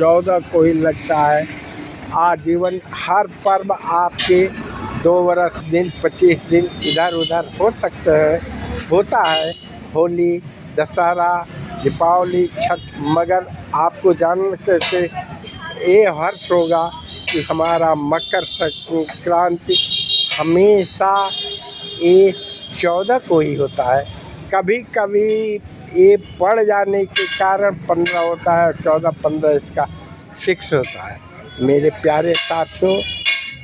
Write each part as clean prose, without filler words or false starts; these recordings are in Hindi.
14 को ही लगता है। आजीवन हर पर्व आपके 2 वर्ष दिन 25 दिन इधर उधर हो सकते हैं, होता है। होली, दशहरा, दीपावली, छठ, मगर आपको जानने से ये हर्ष होगा कि हमारा मकर संक्रांति हमेशा ये 14 को ही होता है। कभी कभी ये पड़ जाने के कारण 15 होता है, 14-15 इसका फिक्स होता है। मेरे प्यारे साथियों,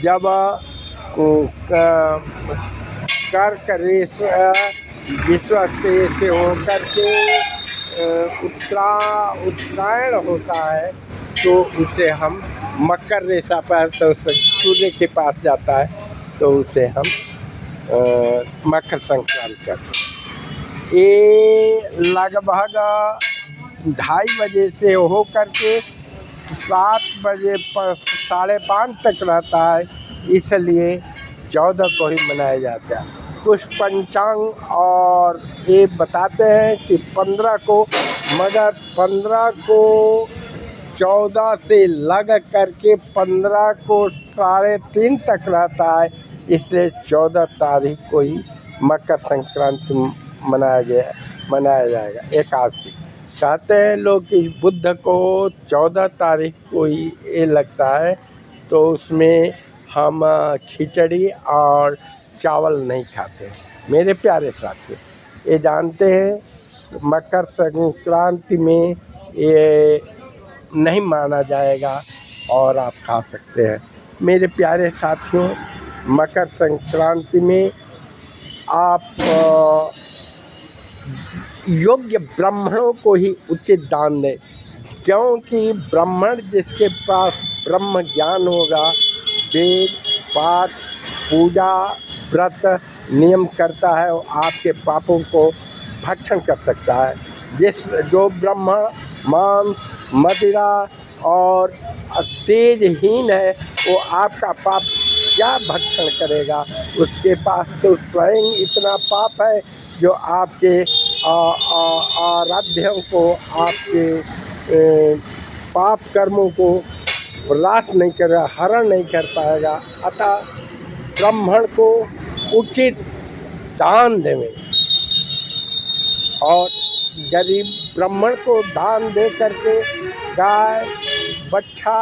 जब कर्क रेशा विश्व से होकर के उत्तरायण होता है तो उसे हम मकर रेशा पर तो सूर्य के पास जाता है तो उसे हम मकर संक्रांति करते हैं। ये लगभग 2:30 बजे से होकर के 7 बजे 5:30 तक रहता है, इसलिए 14 को ही मनाया जाता है। कुछ पंचांग और ये बताते हैं कि 15 को, मगर 15 को 14 से लग करके 15 को 3:30 तक रहता है, इसलिए 14 तारीख को ही मकर संक्रांति मनाया जाएगा। एकादशी कहते हैं लोग कि बुध को 14 तारीख को ही ये लगता है, तो उसमें हम खिचड़ी और चावल नहीं खाते। मेरे प्यारे साथियों, ये जानते हैं मकर संक्रांति में ये नहीं माना जाएगा और आप खा सकते हैं। मेरे प्यारे साथियों, मकर संक्रांति में आप योग्य ब्राह्मणों को ही उचित दान दें, क्योंकि ब्राह्मण जिसके पास ब्रह्म ज्ञान होगा, वेद पाठ पूजा व्रत नियम करता है और आपके पापों को भक्षण कर सकता है। जो ब्राह्मण मांस मदिरा और तेजहीन है वो आपका पाप क्या भक्षण करेगा। उसके पास तो स्वयं इतना पाप है जो आपके आराध्यों को, आपके पाप कर्मों को रास नहीं करेगा, हरण नहीं कर पाएगा। अतः ब्राह्मण को उचित दान देवें और गरीब ब्राह्मण को दान दे करके गाय बच्छा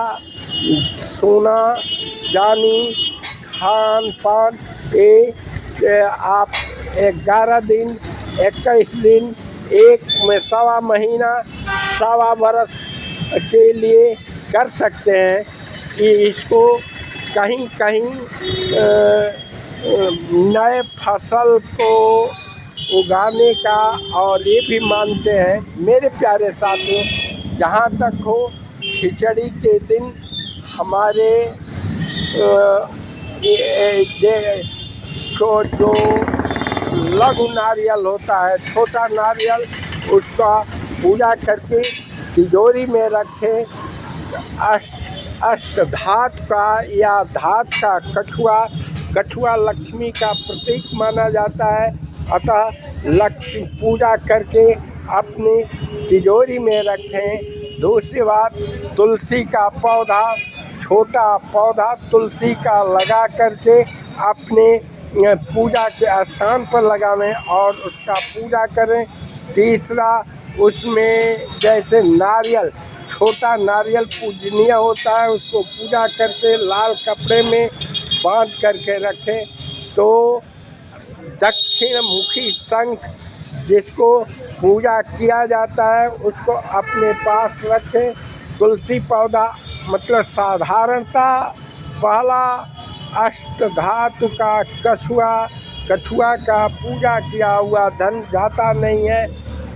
सोना चांदी खान पान ये आप 11 दिन 21 दिन एक में 1.25 महीना 1.25 बरस के लिए कर सकते हैं कि इसको कहीं कहीं नए फसल को उगाने का और ये भी मानते हैं। मेरे प्यारे साथियों, जहाँ तक हो खिचड़ी के दिन हमारे जो लघु नारियल होता है, छोटा नारियल, उसका पूजा करके तिजोरी में रखें। अष्टधातु का या धातु का कछुआ लक्ष्मी का प्रतीक माना जाता है। अतः लक्ष्मी पूजा करके अपनी तिजोरी में रखें। दूसरी बात, तुलसी का पौधा, छोटा पौधा तुलसी का लगा करके अपने पूजा के स्थान पर लगावें और उसका पूजा करें। तीसरा, उसमें जैसे नारियल, छोटा नारियल पूजनीय होता है, उसको पूजा करके लाल कपड़े में बांध करके रखें। तो दक्षिण मुखी शंख जिसको पूजा किया जाता है उसको अपने पास रखें। तुलसी पौधा मतलब साधारणता पहला अष्टधातु का कछुआ का पूजा किया हुआ धन जाता नहीं है,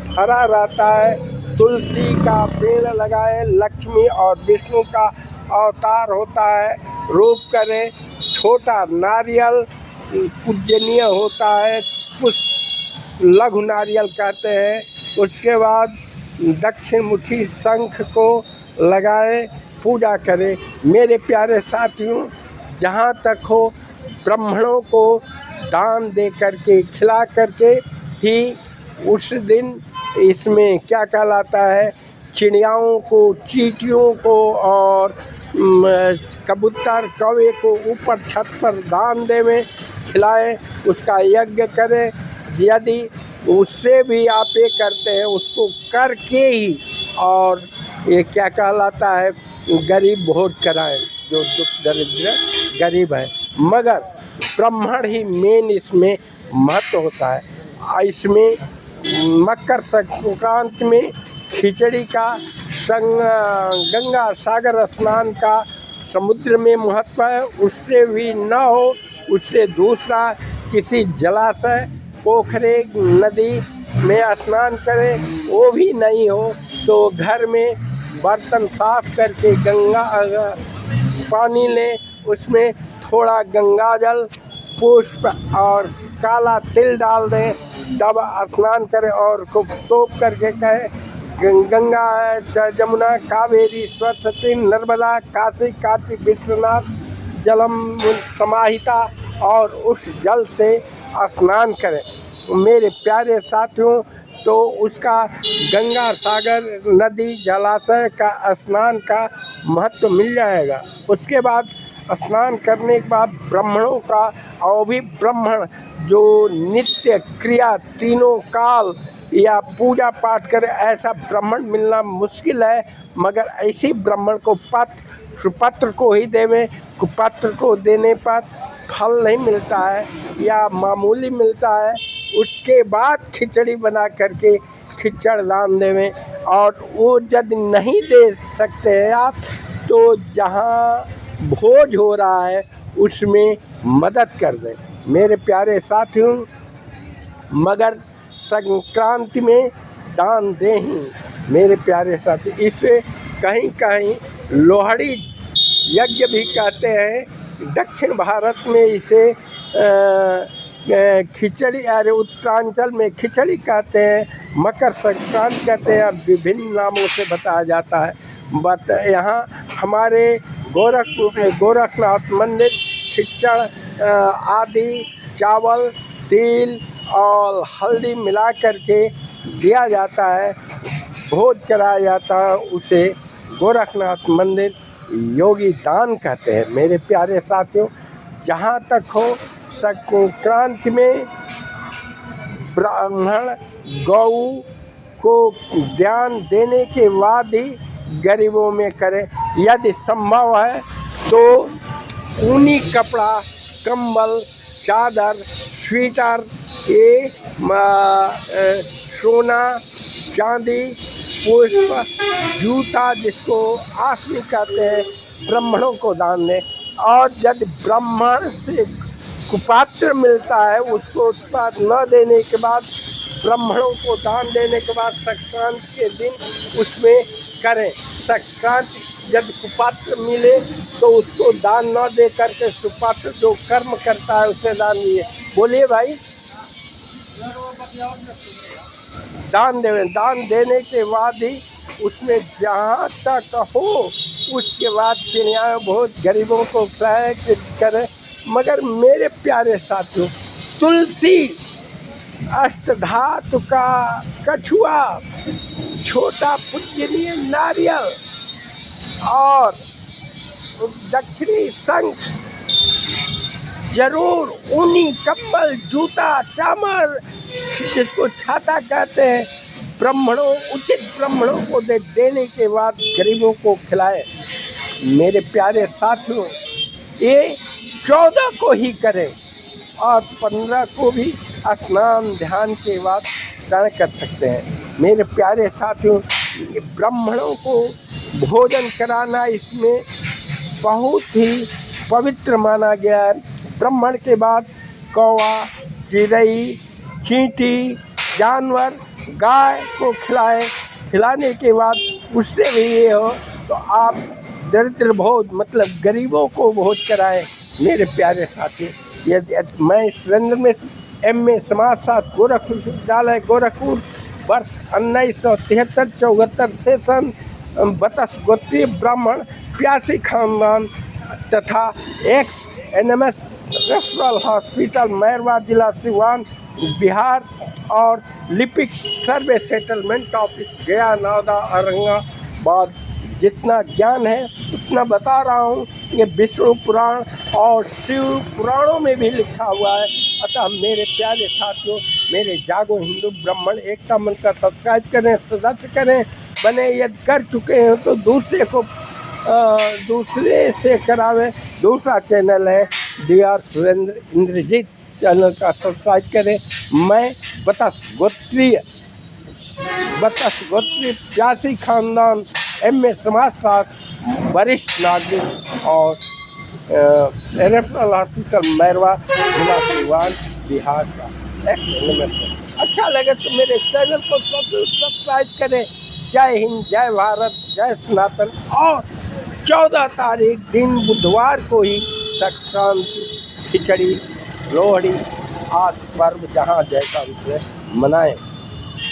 भरा रहता है। तुलसी का पेड़ लगाएं, लक्ष्मी और विष्णु का अवतार होता है, रूप करें। छोटा नारियल पूजनीय होता है, पुष्प लघु नारियल कहते हैं। उसके बाद दक्षिण मुखी शंख को लगाएं, पूजा करें। मेरे प्यारे साथियों, जहाँ तक हो ब्राह्मणों को दान दे करके खिला करके ही उस दिन इसमें क्या कहलाता है चिड़ियाओं को, चींटियों को और कबूतर कौवे को ऊपर छत पर दान देवें, खिलाएं, उसका यज्ञ करें। यदि उससे भी आप ये करते हैं, उसको करके ही और ये क्या कहलाता है, गरीब भोज कराएं जो दुख दरिद्र गरीब है। मगर ब्राह्मण ही मेन इसमें महत्व होता है। इसमें मकर संक्रांति में खिचड़ी का, गंगा सागर स्नान का समुद्र में महत्व है। उससे भी न हो, उससे दूसरा किसी जलाशय, पोखरे, नदी में स्नान करें, वो भी नहीं हो तो घर में बर्तन साफ करके गंगा पानी लें, उसमें थोड़ा गंगा जल, पुष्प और काला तिल डाल दें, तब स्नान करें और खूब तोप करके कहें गंगा जमुना कावेरी सरस्वती नर्मदा काशी कार्तिक विश्वनाथ जलम समाहिता, और उस जल से स्नान करें। मेरे प्यारे साथियों, तो उसका गंगा सागर नदी जलाशय का स्नान का महत्व मिल जाएगा। उसके बाद स्नान करने के बाद ब्राह्मणों का, और भी ब्राह्मण जो नित्य क्रिया तीनों काल या पूजा पाठ करे, ऐसा ब्राह्मण मिलना मुश्किल है। मगर ऐसी ब्राह्मण को सुपत्र को ही देवें। कुपत्र को देने पर फल नहीं मिलता है या मामूली मिलता है। उसके बाद खिचड़ी बना करके खिचड़ दान देवें। और वो यदि नहीं दे सकते हैं आप, तो जहाँ भोज हो रहा है उसमें मदद कर दें। मेरे प्यारे साथियों, मगर संक्रांति में दान दें ही मेरे प्यारे साथी। इसे कहीं कहीं लोहड़ी यज्ञ भी कहते हैं। दक्षिण भारत में इसे खिचड़ी, अरे उत्तरांचल में खिचड़ी कहते हैं, मकर संक्रांति कहते हैं, विभिन्न नामों से बताया जाता है। बट यहाँ हमारे गोरखपुर में गोरखनाथ मंदिर खिचड़ आदि चावल, तिल और हल्दी मिला करके दिया जाता है, भोज कराया जाता है। उसे गोरखनाथ मंदिर योगी दान कहते हैं। मेरे प्यारे साथियों, जहाँ तक हो संक्रांति में ब्राह्मण गौ को ध्यान देने के बाद ही गरीबों में करें। यदि संभव है तो ऊनी कपड़ा, कंबल, चादर, स्वेटर, ये सोना, चांदी, पुष्प, जूता जिसको आसनी कहते हैं, ब्राह्मणों को दान दें। और यदि ब्राह्मण से कुपात्र मिलता है, उसको उत्पाद न देने के बाद ब्राह्मणों को दान देने के बाद संक्रांति के दिन उसमें करें। संक्रांति यदि कुपात्र मिले तो उसको दान न दे करके सुपात्र जो कर्म करता है उसे दान दिए। बोलिए भाई, दान देवें। दान देने के बाद ही उसमें जहाँ तक हो उसके बाद चिड़िया बहुत गरीबों को खिलाए करें। मगर मेरे प्यारे साथियों, तुलसी, अष्टधातु का कछुआ, छोटा पूजनीय नारियल और दक्षिणी शंख, जरूर ऊनी कंबल, जूता, चामर जिसको छाता कहते हैं, ब्राह्मणों, उचित ब्राह्मणों को देने के बाद गरीबों को खिलाए। मेरे प्यारे साथियों, ये 14 को ही करें और 15 को भी स्नान ध्यान के बाद दान कर सकते हैं। मेरे प्यारे साथियों, ब्राह्मणों को भोजन कराना इसमें बहुत ही पवित्र माना गया है। ब्राह्मण के बाद कौवा, चिड़ै, चींटी, जानवर, गाय को खिलाने के बाद उससे भी ये हो तो आप दरिद्र भोज मतलब गरीबों को भोज कराएं। मेरे प्यारे साथी, यदि मैं सुरेंद्र में MA समाजशास्त्र गोरखपुर विश्वविद्यालय गोरखपुर वर्ष 1973-74 सेशन 32 गोत्रीय ब्राह्मण प्यासी खानदान तथा NMS रेफरल हॉस्पिटल मैरवा, जिला सिवान, बिहार और लिपिक सर्वे सेटलमेंट ऑफिस गया, नौदा, औरंगाबाद। जितना ज्ञान है उतना बता रहा हूँ। ये विष्णु पुराण और शिव पुराणों में भी लिखा हुआ है। अतः मेरे प्यारे साथियों, मेरे जागो हिंदू ब्राह्मण एकता मंच का सब्सक्राइब करें, सदस्य करें, बने यदि कर चुके हैं तो दूसरे से करावें। दूसरा चैनल है DR सुरेंद्र इंद्रजीत, चैनल का सब्सक्राइब करें। मैं बतस गोत्रीय प्यासी खानदान MA समाजशास्त्र वरिष्ठ नागरिक और रेफरल हॉस्पिटल मैरवा, जिला सिवान, बिहार का एक्स। अच्छा लगे तो मेरे चैनल को सब्सक्राइब करें। जय हिंद, जय भारत, जय सनातन। और 14 तारीख दिन बुधवार को ही संक्रांति, खिचड़ी, लोहड़ी आदि पर्व जहाँ जैसा उसे मनाएं।